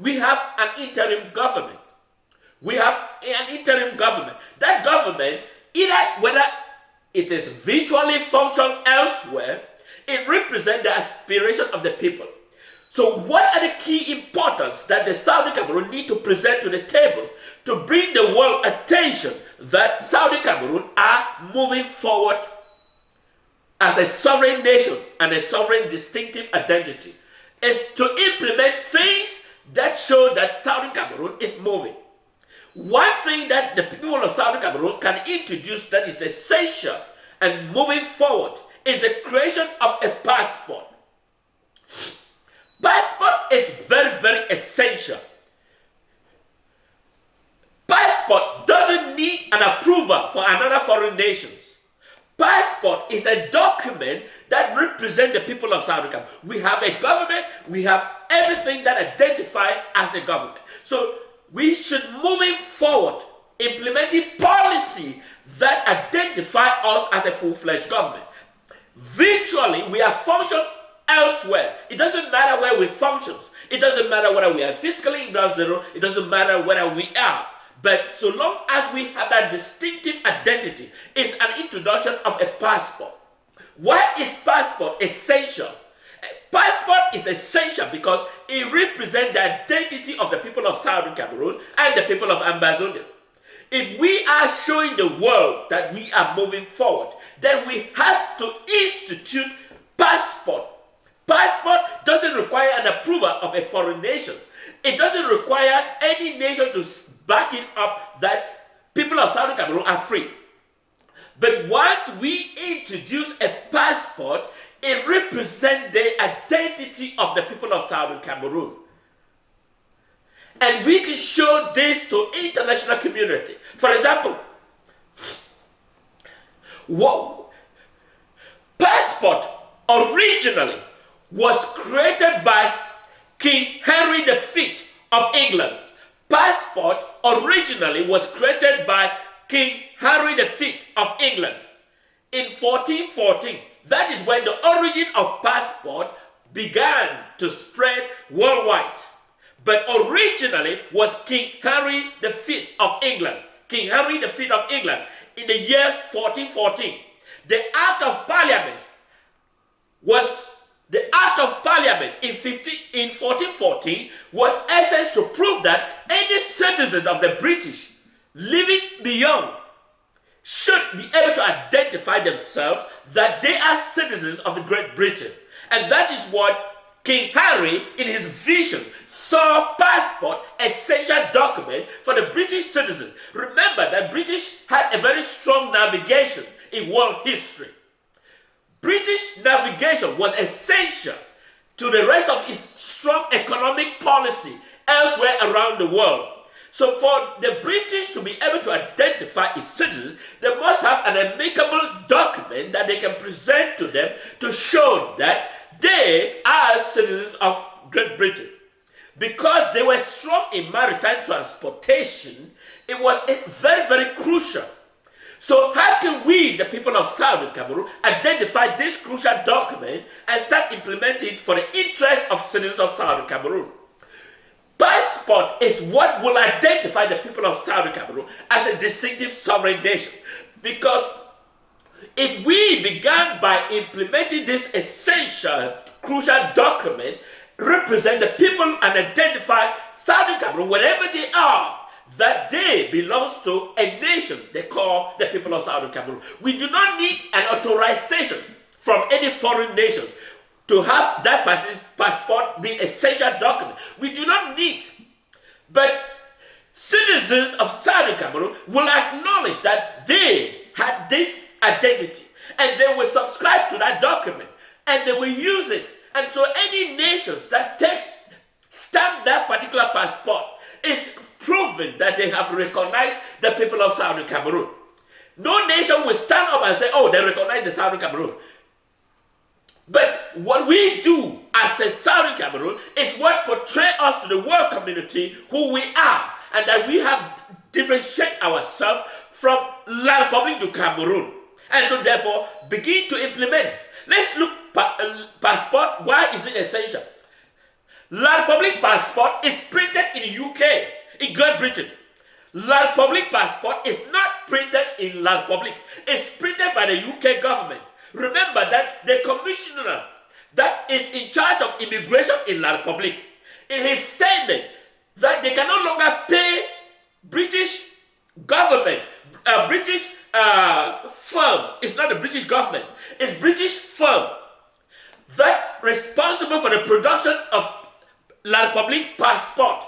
we have an interim government. We have an interim government. That government, either whether it is virtually function elsewhere, it represents the aspiration of the people. So what are the key importance that the Southern Cameroon need to present to the table to bring the world attention that Southern Cameroon are moving forward as a sovereign nation and a sovereign distinctive identity? Is to implement things that show that Southern Cameroon is moving. One thing that the people of Southern Cameroon can introduce that is essential and moving forward is the creation of a passport. Passport is very, very essential. Passport doesn't need an approval for another foreign nation. Passport is a document that represents the people of Southern Cameroon. We have a government, we have everything that identifies as a government. So we should, moving forward, implementing policy that identify us as a full-fledged government. Virtually, we are functioning elsewhere. It doesn't matter where we function. It doesn't matter whether we are fiscally in ground zero. It doesn't matter whether we are. But so long as we have that distinctive identity, it's an introduction of a passport. Why is passport essential? Passport is essential because it represents the identity of the people of Southern Cameroon and the people of Ambazonia. If we are showing the world that we are moving forward, then we have to institute passport. Passport doesn't require an approval of a foreign nation. It doesn't require any nation to back it up that people of Southern Cameroon are free. But once we introduce a passport, it represents the identity of the people of Southern Cameroon. And we can show this to international community. For example, passport originally was created by King Henry V of England. Passport originally was created by King Henry V of England in 1414. That is when the origin of passport began to spread worldwide. But originally was King Henry V of England. King Henry V of England in the year 1414. The Act of Parliament in 1414 was essence to prove that any citizen of the British living beyond should be able to identify themselves that they are citizens of the Great Britain. And that is what King Henry, in his vision, saw passport essential document for the British citizen. Remember that British had a very strong navigation in world history. British navigation was essential to the rest of its strong economic policy elsewhere around the world. So for the British to be able to identify its citizens, they must have an amicable document that they can present to them to show that they are citizens of Great Britain. Because they were strong in maritime transportation, it was very, very crucial. So how can we, the people of Southern Cameroon, identify this crucial document and start implementing it for the interest of citizens of Southern Cameroon? Passport is what will identify the people of Southern Cameroon as a distinctive sovereign nation. Because if we began by implementing this essential, crucial document, represent the people and identify Southern Cameroon, wherever they are, that they belong to a nation they call the people of Southern Cameroon. We do not need an authorization from any foreign nation to have that passport being an essential document. We do not need. But citizens of Southern Cameroon will acknowledge that they had this identity and they will subscribe to that document and they will use it. And so any nation that stamp that particular passport is proving that they have recognized the people of Southern Cameroon. No nation will stand up and say, oh, they recognize the Southern Cameroon. But what we do as a Southern Cameroon is what portrays us to the world community who we are, and that we have differentiated ourselves from La Republique du Cameroon. And so therefore, begin to implement. Let's look passport. Why is it essential? La Republique passport is printed Britain. La Republic passport is not printed in La Republic. It's printed by the UK government. Remember that the commissioner that is in charge of immigration in La Republic, in his statement, that they can no longer pay British government, British firm. It's not the British government. It's British firm that responsible for the production of La Republic passport.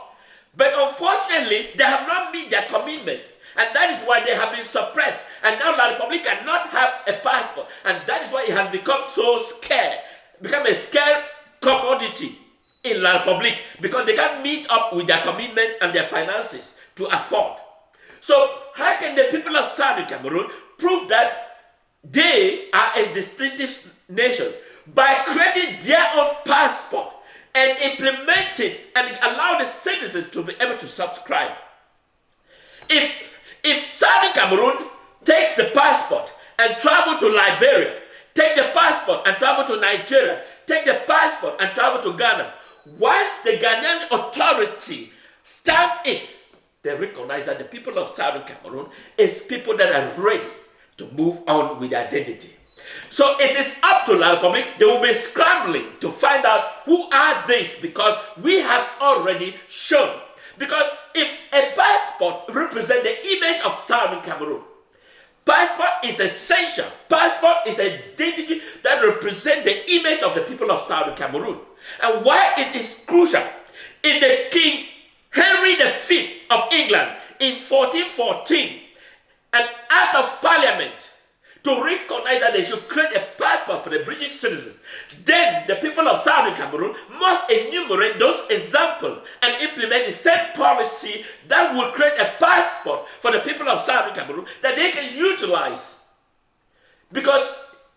But unfortunately, they have not met their commitment. And that is why they have been suppressed. And now La Republic cannot have a passport. And that is why it has become so scarce. Become a scarce commodity in La Republic. Because they can't meet up with their commitment and their finances to afford. So how can the people of Southern Cameroon prove that they are a distinctive nation? By creating their own passport and implement it and allow the citizens to be able to subscribe. If Southern Cameroon takes the passport and travel to Liberia, take the passport and travel to Nigeria, take the passport and travel to Ghana, once the Ghanaian authority stamp it, they recognize that the people of Southern Cameroon is people that are ready to move on with identity. So it is up to La Republic. They will be scrambling to find out who are these, because we have already shown. Because if a passport represents the image of Southern Cameroon, passport is essential. Passport is a identity that represents the image of the people of Southern Cameroon. And why it is crucial, in the King Henry V of England in 1414, an act of parliament to recognize that they should create a passport for the British citizen. Then the people of Southern Cameroon must enumerate those examples and implement the same policy that will create a passport for the people of Southern Cameroon that they can utilize. Because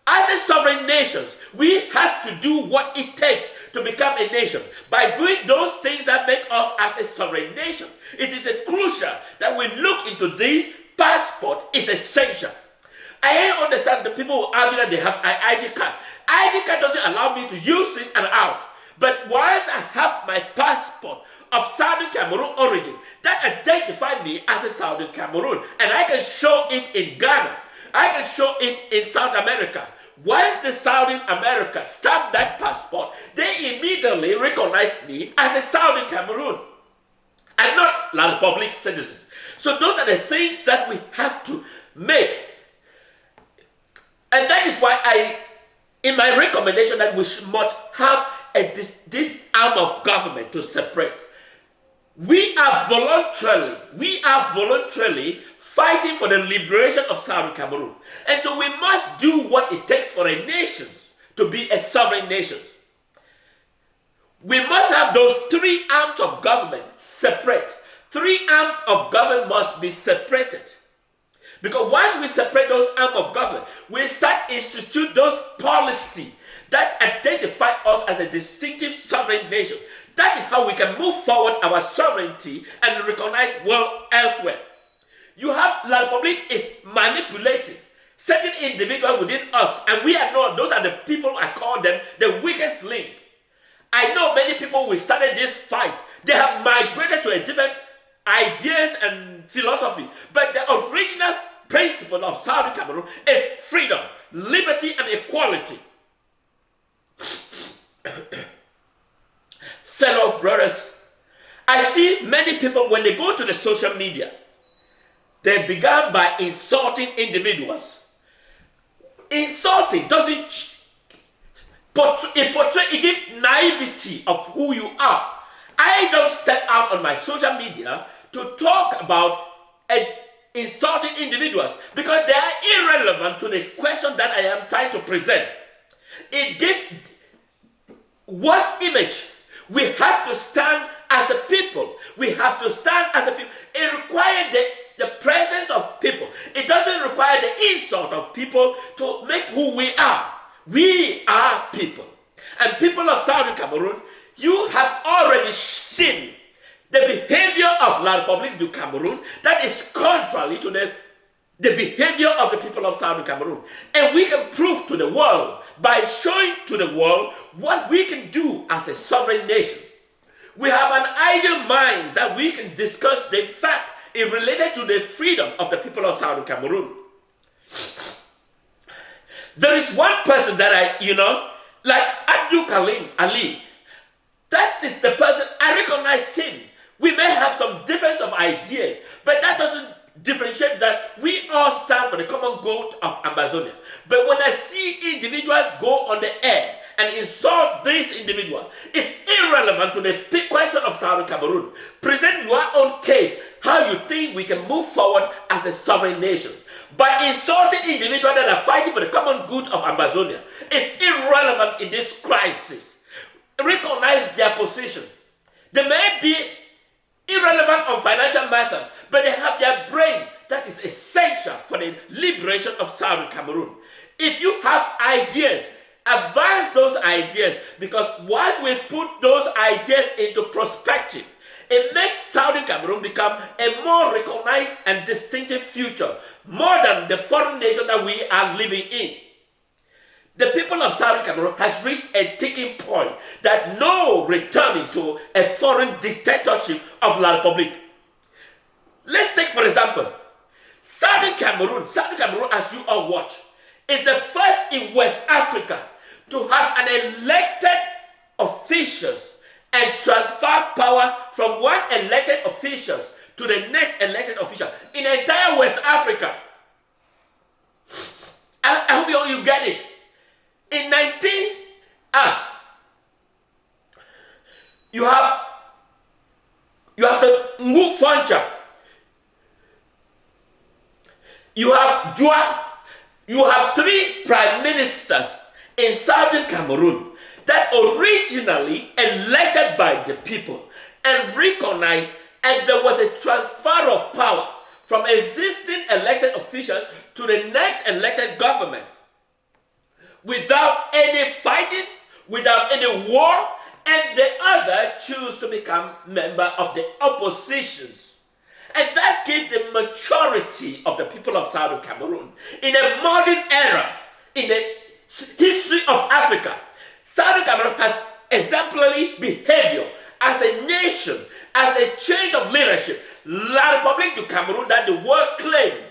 as a sovereign nation, we have to do what it takes to become a nation. By doing those things that make us as a sovereign nation, it is crucial that we look into this. Passport is essential. I understand the people who argue that they have an ID card. ID card doesn't allow me to use it and out. But once I have my passport of Southern Cameroon origin, that identifies me as a Southern Cameroon. And I can show it in Ghana. I can show it in South America. Once the Southern America stamp that passport, they immediately recognize me as a Southern Cameroon and not La Republic citizen. So those are the things that we have to make. And that is why in my recommendation that we must have this arm of government to separate. We are voluntarily fighting for the liberation of Southern Cameroon. And so we must do what it takes for a nation to be a sovereign nation. We must have those three arms of government separate. Three arms of government must be separated. Because once we separate those arms of government, we start institute those policies that identify us as a distinctive sovereign nation. That is how we can move forward our sovereignty and recognize world elsewhere. You have La Republic is manipulating certain individuals within us, and we are not. Those are the people I call them the weakest link. I know many people who started this fight. They have migrated to a different ideas and philosophy, but the original principle of Southern Cameroon is freedom, liberty, and equality. Fellow brothers, I see many people when they go to the social media, they began by insulting individuals. Insulting doesn't it gives naivety of who you are. I don't step out on my social media to talk about insulting individuals because they are irrelevant to the question that I am trying to present. It gives what image? We have to stand as a people. We have to stand as a people. It requires the presence of people. It doesn't require the insult of people to make who we are. We are people. And people of Southern Cameroon, you have already seen the behavior of La Republique du Cameroon that is contrary to the behavior of the people of Southern Cameroon. And we can prove to the world by showing to the world what we can do as a sovereign nation. We have an ideal mind that we can discuss the fact it related to the freedom of the people of Southern Cameroon. There is one person that like Abdul Kalim Ali. That is the person, I recognize him. We may have some difference of ideas, but that doesn't differentiate that we all stand for the common good of Ambazonia. But when I see individuals go on the air and insult this individual, it's irrelevant to the big question of Southern Cameroon. Present your own case, how you think we can move forward as a sovereign nation. By insulting individuals that are fighting for the common good of Ambazonia, it's irrelevant in this crisis. Recognize their position. They may be irrelevant on financial matters, but they have their brain that is essential for the liberation of Southern Cameroon. If you have ideas, advance those ideas, because once we put those ideas into perspective, it makes Southern Cameroon become a more recognized and distinctive future, more than the foreign nation that we are living in. The people of Southern Cameroon has reached a tipping point that no returning to a foreign dictatorship of La Republique. Let's take, for example, Southern Cameroon, as you all watch, is the first in West Africa to have an elected officials and transfer power from one elected official to the next elected official in the entire West Africa. I hope you get it. In you have the Ngu Fancha, you have Jua, you have 3 prime ministers in Southern Cameroon that originally elected by the people and recognized, and there was a transfer of power from existing elected officials to the next elected government, without any fighting, without any war, and the other choose to become member of the oppositions. And that gave the maturity of the people of Southern Cameroon. In a modern era, in the history of Africa, Southern Cameroon has exemplary behavior as a nation, as a change of leadership. La République du Cameroon that the world claimed